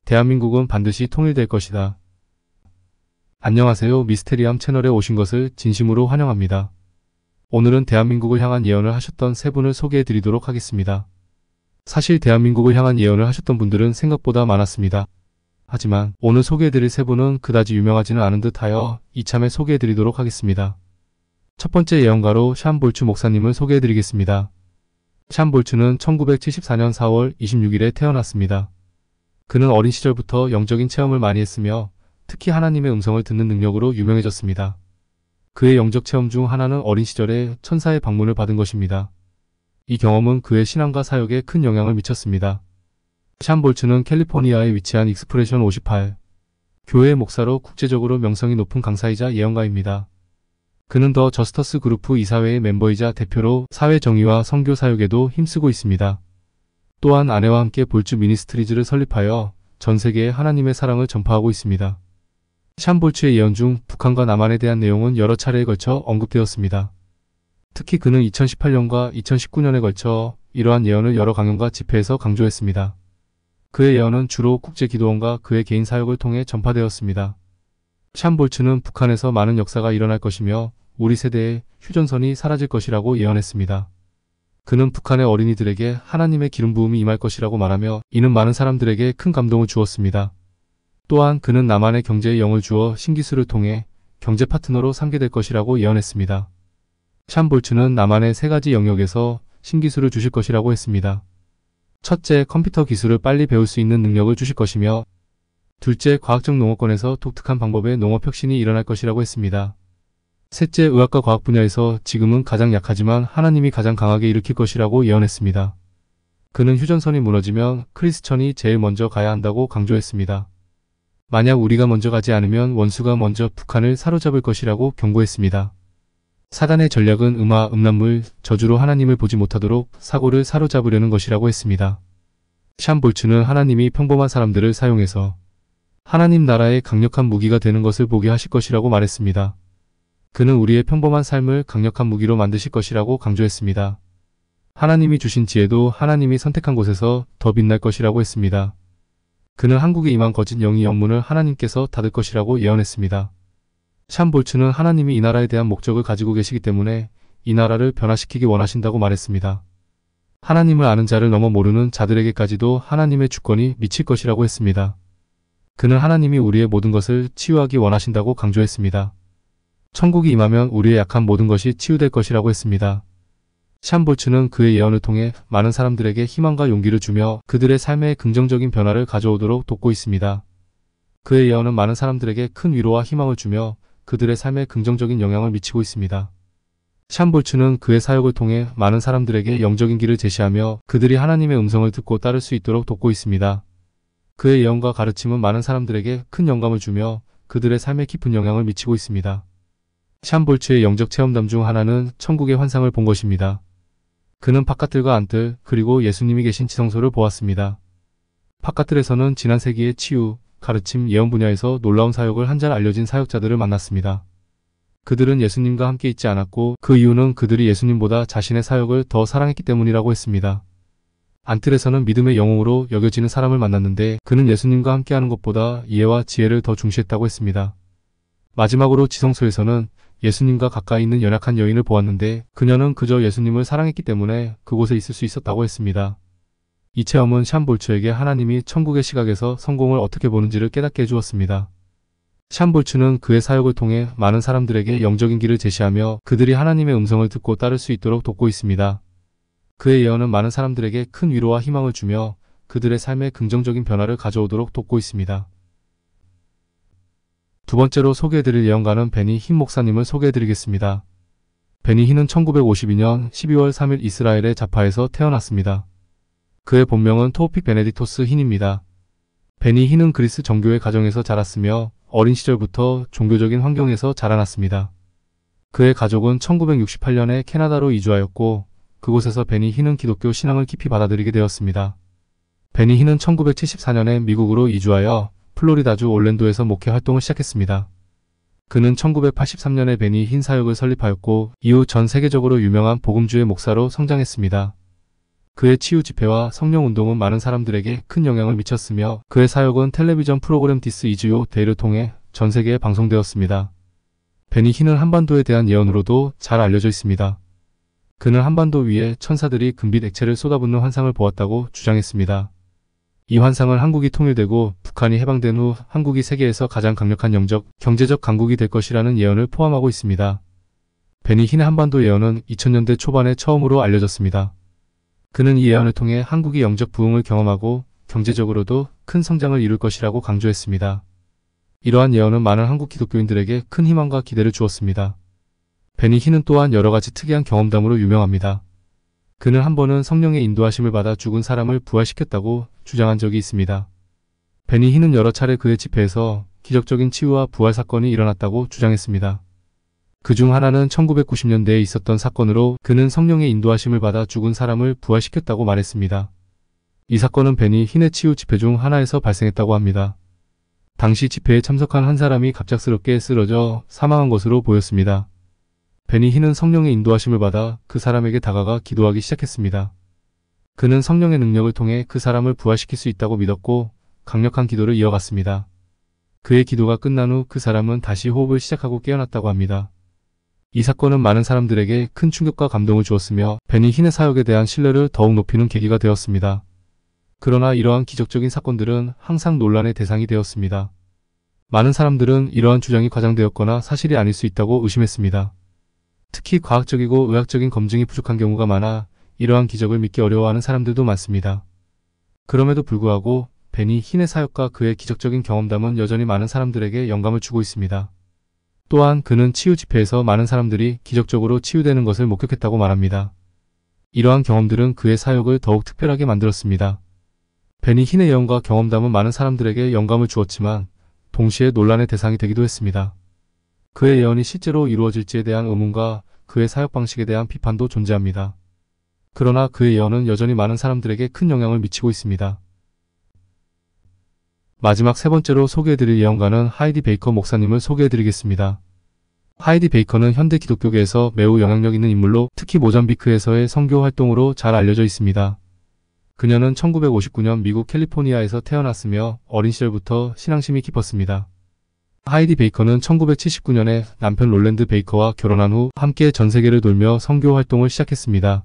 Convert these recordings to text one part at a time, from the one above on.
대한민국은 반드시 통일될 것이다. 안녕하세요. 미스테리함 채널에 오신 것을 진심으로 환영합니다. 오늘은 대한민국을 향한 예언을 하셨던 세 분을 소개해 드리도록 하겠습니다. 사실 대한민국을 향한 예언을 하셨던 분들은 생각보다 많았습니다. 하지만 오늘 소개해 드릴 세 분은 그다지 유명하지는 않은 듯하여 이참에 소개해 드리도록 하겠습니다. 첫 번째 예언가로 샴 볼츠 목사님을 소개해 드리겠습니다. 샴 볼츠는 1974년 4월 26일에 태어났습니다. 그는 어린 시절부터 영적인 체험을 많이 했으며 특히 하나님의 음성을 듣는 능력으로 유명해졌습니다. 그의 영적 체험 중 하나는 어린 시절에 천사의 방문을 받은 것입니다. 이 경험은 그의 신앙과 사역에 큰 영향을 미쳤습니다. 샴 볼츠는 캘리포니아에 위치한 익스프레션 58 교회의 목사로 국제적으로 명성이 높은 강사이자 예언가입니다. 그는 더 저스터스 그룹프 이사회의 멤버이자 대표로 사회 정의와 선교 사역에도 힘쓰고 있습니다. 또한 아내와 함께 볼츠 미니스트리즈를 설립하여 전 세계에 하나님의 사랑을 전파하고 있습니다. 샴 볼츠의 예언 중 북한과 남한에 대한 내용은 여러 차례에 걸쳐 언급되었습니다. 특히 그는 2018년과 2019년에 걸쳐 이러한 예언을 여러 강연과 집회에서 강조했습니다. 그의 예언은 주로 국제기도원과 그의 개인 사역을 통해 전파되었습니다. 샴 볼츠는 북한에서 많은 역사가 일어날 것이며 우리 세대의 휴전선이 사라질 것이라고 예언했습니다. 그는 북한의 어린이들에게 하나님의 기름 부음이 임할 것이라고 말하며 이는 많은 사람들에게 큰 감동을 주었습니다. 또한 그는 남한의 경제에 영을 주어 신기술을 통해 경제 파트너로 삼게 될 것이라고 예언했습니다. 샴 볼츠는 남한의 세 가지 영역에서 신기술을 주실 것이라고 했습니다. 첫째, 컴퓨터 기술을 빨리 배울 수 있는 능력을 주실 것이며 둘째, 과학적 농업권에서 독특한 방법의 농업 혁신이 일어날 것이라고 했습니다. 셋째, 의학과 과학 분야에서 지금은 가장 약하지만 하나님이 가장 강하게 일으킬 것이라고 예언했습니다. 그는 휴전선이 무너지면 크리스천이 제일 먼저 가야 한다고 강조했습니다. 만약 우리가 먼저 가지 않으면 원수가 먼저 북한을 사로잡을 것이라고 경고했습니다. 사단의 전략은 음란물, 저주로 하나님을 보지 못하도록 사고를 사로잡으려는 것이라고 했습니다. 샴 볼츠는 하나님이 평범한 사람들을 사용해서 하나님 나라의 강력한 무기가 되는 것을 보게 하실 것이라고 말했습니다. 그는 우리의 평범한 삶을 강력한 무기로 만드실 것이라고 강조했습니다. 하나님이 주신 지혜도 하나님이 선택한 곳에서 더 빛날 것이라고 했습니다. 그는 한국에 임한 거짓 영이 영문을 하나님께서 닫을 것이라고 예언했습니다. 샴 볼츠는 하나님이 이 나라에 대한 목적을 가지고 계시기 때문에 이 나라를 변화시키기 원하신다고 말했습니다. 하나님을 아는 자를 넘어 모르는 자들에게까지도 하나님의 주권이 미칠 것이라고 했습니다. 그는 하나님이 우리의 모든 것을 치유하기 원하신다고 강조했습니다. 천국이 임하면 우리의 약한 모든 것이 치유될 것이라고 했습니다. 샴 볼츠는 그의 예언을 통해 많은 사람들에게 희망과 용기를 주며 그들의 삶에 긍정적인 변화를 가져오도록 돕고 있습니다. 그의 예언은 많은 사람들에게 큰 위로와 희망을 주며 그들의 삶에 긍정적인 영향을 미치고 있습니다. 샴 볼츠는 그의 사역을 통해 많은 사람들에게 영적인 길을 제시하며 그들이 하나님의 음성을 듣고 따를 수 있도록 돕고 있습니다. 그의 예언과 가르침은 많은 사람들에게 큰 영감을 주며 그들의 삶에 깊은 영향을 미치고 있습니다. 샴 볼츠의 영적 체험담 중 하나는 천국의 환상을 본 것입니다. 그는 바깥들과 안뜰 그리고 예수님이 계신 지성소를 보았습니다. 바깥들에서는 지난 세기의 치유, 가르침, 예언 분야에서 놀라운 사역을 한 잘 알려진 사역자들을 만났습니다. 그들은 예수님과 함께 있지 않았고 그 이유는 그들이 예수님보다 자신의 사역을 더 사랑했기 때문이라고 했습니다. 안뜰에서는 믿음의 영웅으로 여겨지는 사람을 만났는데 그는 예수님과 함께하는 것보다 이해와 지혜를 더 중시했다고 했습니다. 마지막으로 지성소에서는 예수님과 가까이 있는 연약한 여인을 보았는데 그녀는 그저 예수님을 사랑했기 때문에 그곳에 있을 수 있었다고 했습니다. 이 체험은 샴 볼츠에게 하나님이 천국의 시각에서 성공을 어떻게 보는지를 깨닫게 해주었습니다. 샴 볼츠는 그의 사역을 통해 많은 사람들에게 영적인 길을 제시하며 그들이 하나님의 음성을 듣고 따를 수 있도록 돕고 있습니다. 그의 예언은 많은 사람들에게 큰 위로와 희망을 주며 그들의 삶에 긍정적인 변화를 가져오도록 돕고 있습니다. 두 번째로 소개해드릴 예언가는 베니 흰 목사님을 소개해드리겠습니다. 베니 흰은 1952년 12월 3일 이스라엘의 자파에서 태어났습니다. 그의 본명은 토오픽 베네딕토스 흰입니다. 베니 흰은 그리스 정교회 가정에서 자랐으며 어린 시절부터 종교적인 환경에서 자라났습니다. 그의 가족은 1968년에 캐나다로 이주하였고 그곳에서 베니 흰은 기독교 신앙을 깊이 받아들이게 되었습니다. 베니 흰은 1974년에 미국으로 이주하여 플로리다주 올랜도에서 목회 활동을 시작했습니다. 그는 1983년에 베니 흰 사역을 설립하였고 이후 전 세계적으로 유명한 복음주의 목사로 성장했습니다. 그의 치유 집회와 성령 운동은 많은 사람들에게 큰 영향을 미쳤으며 그의 사역은 텔레비전 프로그램 디스 이즈 요 데이를 통해 전 세계에 방송되었습니다. 베니 흰은 한반도에 대한 예언으로도 잘 알려져 있습니다. 그는 한반도 위에 천사들이 금빛 액체를 쏟아붓는 환상을 보았다고 주장했습니다. 이 환상은 한국이 통일되고 북한이 해방된 후 한국이 세계에서 가장 강력한 영적, 경제적 강국이 될 것이라는 예언을 포함하고 있습니다. 베니 흰의 한반도 예언은 2000년대 초반에 처음으로 알려졌습니다. 그는 이 예언을 통해 한국이 영적 부흥을 경험하고 경제적으로도 큰 성장을 이룰 것이라고 강조했습니다. 이러한 예언은 많은 한국 기독교인들에게 큰 희망과 기대를 주었습니다. 베니 흰은 또한 여러가지 특이한 경험담으로 유명합니다. 그는 한 번은 성령의 인도하심을 받아 죽은 사람을 부활시켰다고 주장한 적이 있습니다. 베니 흰은 여러 차례 그의 집회에서 기적적인 치유와 부활 사건이 일어났다고 주장했습니다. 그 중 하나는 1990년대에 있었던 사건으로 그는 성령의 인도하심을 받아 죽은 사람을 부활시켰다고 말했습니다. 이 사건은 베니 흰의 치유 집회 중 하나에서 발생했다고 합니다. 당시 집회에 참석한 한 사람이 갑작스럽게 쓰러져 사망한 것으로 보였습니다. 베니 흰은 성령의 인도하심을 받아 그 사람에게 다가가 기도하기 시작했습니다. 그는 성령의 능력을 통해 그 사람을 부활시킬 수 있다고 믿었고 강력한 기도를 이어갔습니다. 그의 기도가 끝난 후 그 사람은 다시 호흡을 시작하고 깨어났다고 합니다. 이 사건은 많은 사람들에게 큰 충격과 감동을 주었으며 베니 흰의 사역에 대한 신뢰를 더욱 높이는 계기가 되었습니다. 그러나 이러한 기적적인 사건들은 항상 논란의 대상이 되었습니다. 많은 사람들은 이러한 주장이 과장되었거나 사실이 아닐 수 있다고 의심했습니다. 특히 과학적이고 의학적인 검증이 부족한 경우가 많아 이러한 기적을 믿기 어려워하는 사람들도 많습니다. 그럼에도 불구하고 베니 흰의 사역과 그의 기적적인 경험담은 여전히 많은 사람들에게 영감을 주고 있습니다. 또한 그는 치유 집회에서 많은 사람들이 기적적으로 치유되는 것을 목격했다고 말합니다. 이러한 경험들은 그의 사역을 더욱 특별하게 만들었습니다. 베니 흰의 예언과 경험담은 많은 사람들에게 영감을 주었지만 동시에 논란의 대상이 되기도 했습니다. 그의 예언이 실제로 이루어질지에 대한 의문과 그의 사역 방식에 대한 비판도 존재합니다. 그러나 그의 예언은 여전히 많은 사람들에게 큰 영향을 미치고 있습니다. 마지막 세 번째로 소개해드릴 예언가는 하이디 베이커 목사님을 소개해드리겠습니다. 하이디 베이커는 현대 기독교계에서 매우 영향력 있는 인물로 특히 모잠비크에서의 선교 활동으로 잘 알려져 있습니다. 그녀는 1959년 미국 캘리포니아에서 태어났으며 어린 시절부터 신앙심이 깊었습니다. 하이디 베이커는 1979년에 남편 롤랜드 베이커와 결혼한 후 함께 전 세계를 돌며 선교 활동을 시작했습니다.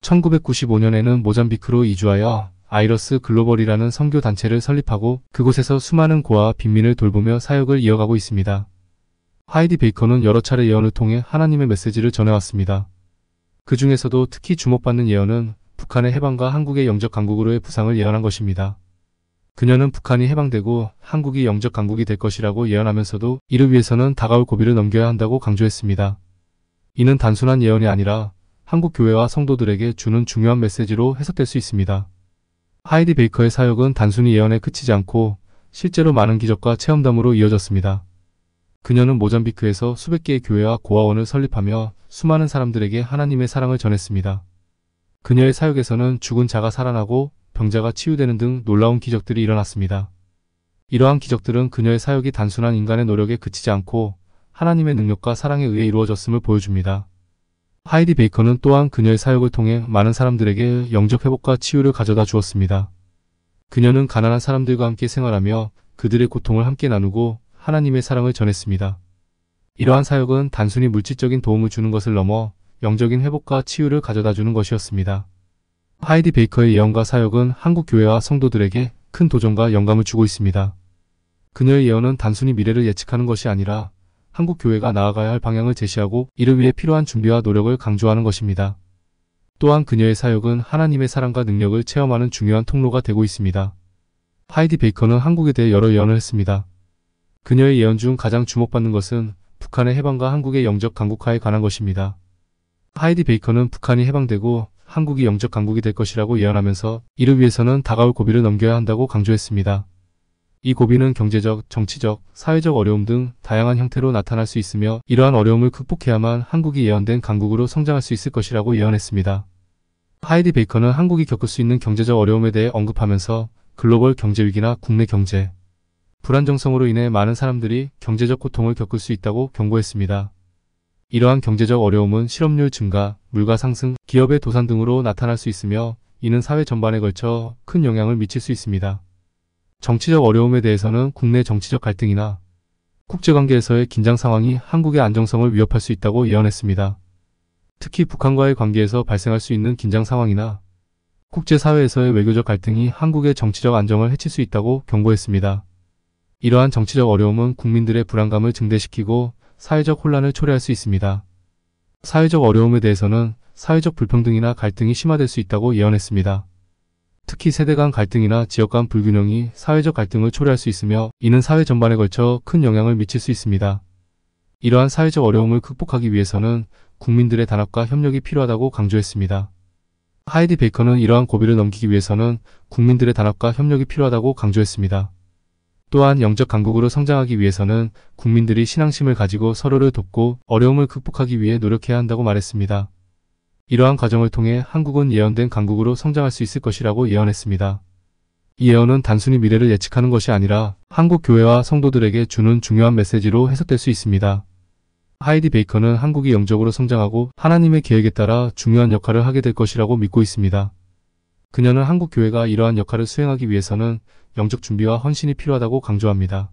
1995년에는 모잠비크로 이주하여 아이러스 글로벌이라는 선교 단체를 설립하고 그곳에서 수많은 고아와 빈민을 돌보며 사역을 이어가고 있습니다. 하이디 베이커는 여러 차례 예언을 통해 하나님의 메시지를 전해왔습니다. 그 중에서도 특히 주목받는 예언은 북한의 해방과 한국의 영적 강국으로의 부상을 예언한 것입니다. 그녀는 북한이 해방되고 한국이 영적 강국이 될 것이라고 예언하면서도 이를 위해서는 다가올 고비를 넘겨야 한다고 강조했습니다. 이는 단순한 예언이 아니라 한국 교회와 성도들에게 주는 중요한 메시지로 해석될 수 있습니다. 하이디 베이커의 사역은 단순히 예언에 그치지 않고 실제로 많은 기적과 체험담으로 이어졌습니다. 그녀는 모잠비크에서 수백 개의 교회와 고아원을 설립하며 수많은 사람들에게 하나님의 사랑을 전했습니다. 그녀의 사역에서는 죽은 자가 살아나고 병자가 치유되는 등 놀라운 기적들이 일어났습니다. 이러한 기적들은 그녀의 사역이 단순한 인간의 노력에 그치지 않고 하나님의 능력과 사랑에 의해 이루어졌음을 보여줍니다. 하이디 베이커는 또한 그녀의 사역을 통해 많은 사람들에게 영적 회복과 치유를 가져다 주었습니다. 그녀는 가난한 사람들과 함께 생활하며 그들의 고통을 함께 나누고 하나님의 사랑을 전했습니다. 이러한 사역은 단순히 물질적인 도움을 주는 것을 넘어 영적인 회복과 치유를 가져다 주는 것이었습니다. 하이디 베이커의 예언과 사역은 한국 교회와 성도들에게 큰 도전과 영감을 주고 있습니다. 그녀의 예언은 단순히 미래를 예측하는 것이 아니라 한국 교회가 나아가야 할 방향을 제시하고 이를 위해 필요한 준비와 노력을 강조하는 것입니다. 또한 그녀의 사역은 하나님의 사랑과 능력을 체험하는 중요한 통로가 되고 있습니다. 하이디 베이커는 한국에 대해 여러 예언을 했습니다. 그녀의 예언 중 가장 주목받는 것은 북한의 해방과 한국의 영적 강국화에 관한 것입니다. 하이디 베이커는 북한이 해방되고 한국이 영적 강국이 될 것이라고 예언하면서 이를 위해서는 다가올 고비를 넘겨야 한다고 강조했습니다. 이 고비는 경제적, 정치적, 사회적 어려움 등 다양한 형태로 나타날 수 있으며 이러한 어려움을 극복해야만 한국이 예언된 강국으로 성장할 수 있을 것이라고 예언했습니다. 하이디 베이커는 한국이 겪을 수 있는 경제적 어려움에 대해 언급하면서 글로벌 경제 위기나 국내 경제 불안정성으로 인해 많은 사람들이 경제적 고통을 겪을 수 있다고 경고했습니다. 이러한 경제적 어려움은 실업률 증가, 물가 상승, 기업의 도산 등으로 나타날 수 있으며 이는 사회 전반에 걸쳐 큰 영향을 미칠 수 있습니다. 정치적 어려움에 대해서는 국내 정치적 갈등이나 국제관계에서의 긴장 상황이 한국의 안정성을 위협할 수 있다고 예언했습니다. 특히 북한과의 관계에서 발생할 수 있는 긴장 상황이나 국제사회에서의 외교적 갈등이 한국의 정치적 안정을 해칠 수 있다고 경고했습니다. 이러한 정치적 어려움은 국민들의 불안감을 증대시키고 사회적 혼란을 초래할 수 있습니다. 사회적 어려움에 대해서는 사회적 불평등이나 갈등이 심화될 수 있다고 예언했습니다. 특히 세대 간 갈등이나 지역 간 불균형이 사회적 갈등을 초래할 수 있으며 이는 사회 전반에 걸쳐 큰 영향을 미칠 수 있습니다. 이러한 사회적 어려움을 극복하기 위해서는 국민들의 단합과 협력이 필요하다고 강조했습니다. 하이디 베이커는 이러한 고비를 넘기기 위해서는 국민들의 단합과 협력이 필요하다고 강조했습니다. 또한 영적 강국으로 성장하기 위해서는 국민들이 신앙심을 가지고 서로를 돕고 어려움을 극복하기 위해 노력해야 한다고 말했습니다. 이러한 과정을 통해 한국은 예언된 강국으로 성장할 수 있을 것이라고 예언했습니다. 이 예언은 단순히 미래를 예측하는 것이 아니라 한국 교회와 성도들에게 주는 중요한 메시지로 해석될 수 있습니다. 하이디 베이커는 한국이 영적으로 성장하고 하나님의 계획에 따라 중요한 역할을 하게 될 것이라고 믿고 있습니다. 그녀는 한국 교회가 이러한 역할을 수행하기 위해서는 영적 준비와 헌신이 필요하다고 강조합니다.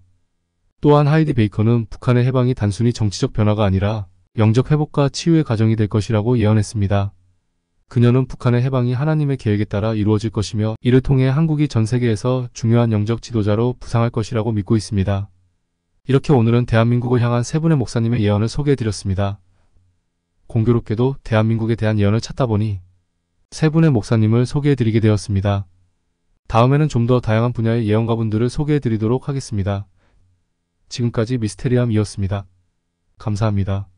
또한 하이디 베이커는 북한의 해방이 단순히 정치적 변화가 아니라 영적 회복과 치유의 과정이 될 것이라고 예언했습니다. 그녀는 북한의 해방이 하나님의 계획에 따라 이루어질 것이며 이를 통해 한국이 전 세계에서 중요한 영적 지도자로 부상할 것이라고 믿고 있습니다. 이렇게 오늘은 대한민국을 향한 세 분의 목사님의 예언을 소개해드렸습니다. 공교롭게도 대한민국에 대한 예언을 찾다 보니 세 분의 목사님을 소개해드리게 되었습니다. 다음에는 좀 더 다양한 분야의 예언가분들을 소개해드리도록 하겠습니다. 지금까지 미스테리함이었습니다. 감사합니다.